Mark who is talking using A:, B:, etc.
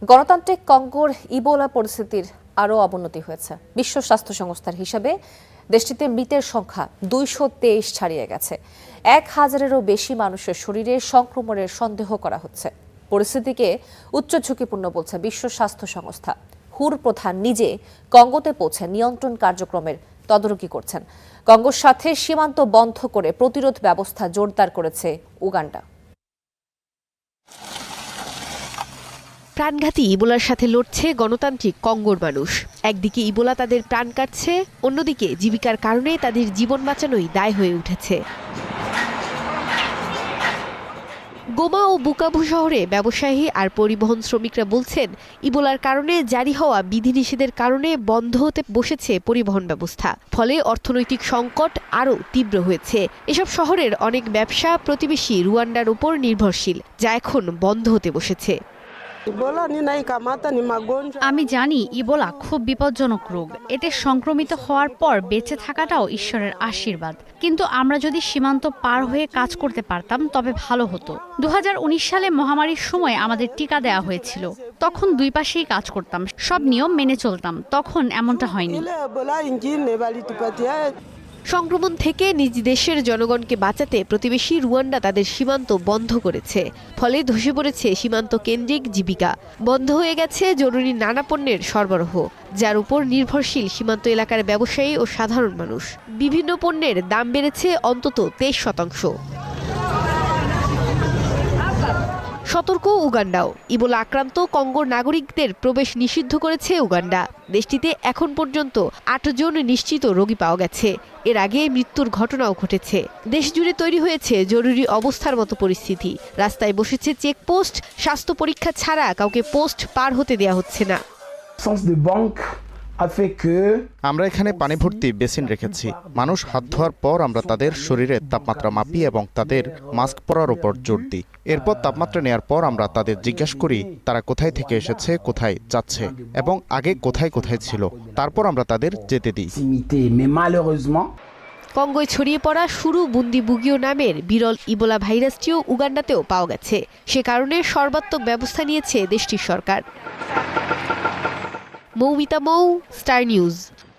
A: গণতান্ত্রিক কঙ্গোর ইবোলা পরিস্থিতির আরও অবনতি হয়েছে। বিশ্ব স্বাস্থ্য সংস্থার হিসাবে দেশটিতে মৃতের সংখ্যা 223 ছাড়িয়ে গেছে। 1000-এরও বেশি মানুষের শরীরে সংক্রমণের সন্দেহ করা হচ্ছে। পরিস্থিতিকে উচ্চ ঝুঁকিপূর্ণ বলছে বিশ্ব স্বাস্থ্য সংস্থা। হুর প্রধান নিজে কঙ্গোতে পৌঁছে নিয়ন্ত্রণ কার্যক্রমের তদারকি করছেন। কঙ্গোর সাথে সীমান্ত বন্ধ করে প্রতিরোধ ব্যবস্থা জোরদার করেছে উগান্ডা।
B: প্রাণঘাতী ইবোলার সাথে লড়ছে গণতান্ত্রিক কঙ্গোর মানুষ। একদিকে ইবোলা তাদের প্রাণ কাটছে, অন্যদিকে জীবিকার কারণে তাদের জীবন বাঁচানোই দায় হয়ে উঠেছে। গোমা ও বুকাভু শহরে ব্যবসায়ী আর পরিবহন শ্রমিকরা বলছেন, ইবোলার কারণে জারি হওয়া বিধিনিষেধের কারণে বন্ধ হতে বসেছে পরিবহন ব্যবস্থা। ফলে অর্থনৈতিক সংকট আরও তীব্র হয়েছে। এসব শহরের অনেক ব্যবসা প্রতিবেশী রুয়ান্ডার উপর নির্ভরশীল, যা এখন বন্ধ হতে বসেছে।
C: আমি জানি ইবোলা খুব বিপজ্জনক রোগ। এতে সংক্রমিত হওয়ার পর বেঁচে থাকাটাও ঈশ্বরের আশীর্বাদ। কিন্তু আমরা যদি সীমান্ত পার হয়ে কাজ করতে পারতাম তবে ভালো হতো। 2019 সালে মহামারীর সময় আমাদের টিকা দেওয়া হয়েছিল। তখন দুই পাশেই কাজ করতাম, সব নিয়ম মেনে চলতাম। তখন এমনটা হয়নি।
B: সংক্রমণ থেকে নিজ দেশের জনগণকে বাঁচাতে প্রতিবেশী রুয়ান্ডা তাদের সীমান্ত বন্ধ করেছে। ফলে ধসে পড়েছে সীমান্ত কেন্দ্রিক জীবিকা। বন্ধ হয়ে গেছে জরুরি নানা পণ্যের সরবরাহ, যার উপর নির্ভরশীল সীমান্ত এলাকার ব্যবসায়ী ও সাধারণ মানুষ। বিভিন্ন পণ্যের দাম বেড়েছে অন্তত 23%। সতর্ক উগান্ডাও। ইবোলা আক্রান্ত কঙ্গোর নাগরিকদের প্রবেশ নিষিদ্ধ করেছে উগান্ডা। দেশটিতে এখন পর্যন্ত 8 জন নিশ্চিত রোগী পাওয়া গেছে। এর আগে মৃত্যুর ঘটনাও ঘটেছে। দেশ জুড়ে তৈরি হয়েছে জরুরি অবস্থার মতো পরিস্থিতি। রাস্তায় বসেছে চেকপোস্ট, স্বাস্থ্য পরীক্ষা ছাড়া কাউকে পোস্ট পার হতে দেয়া হচ্ছে না।
D: আমরা এখানে পানি ভর্তি বেসিন রেখেছি। মানুষ হাত ধোয়ার পর আমরা তাদের শরীরের তাপমাত্রা মাপি এবং তাদের মাস্ক পরার উপর জোর দিই। এরপর তাপমাত্রা নেওয়ার পর আমরা তাদের জিজ্ঞাসা করি তারা কোথায় থেকে এসেছে, কোথায় যাচ্ছে এবং আগে কোথায় কোথায় ছিল। তারপর আমরা তাদের যেতে দিই।
B: কঙ্গোয় ছড়িয়ে পড়া শুরু বুন্দিবুগিও নামের বিরল ইবোলা ভাইরাসটিও উগান্ডাতেও পাওয়া গেছে। সে কারণে সর্বাত্মক ব্যবস্থা নিয়েছে দেশটির সরকার। মৌমিতা মৌ, স্টার নিউজ।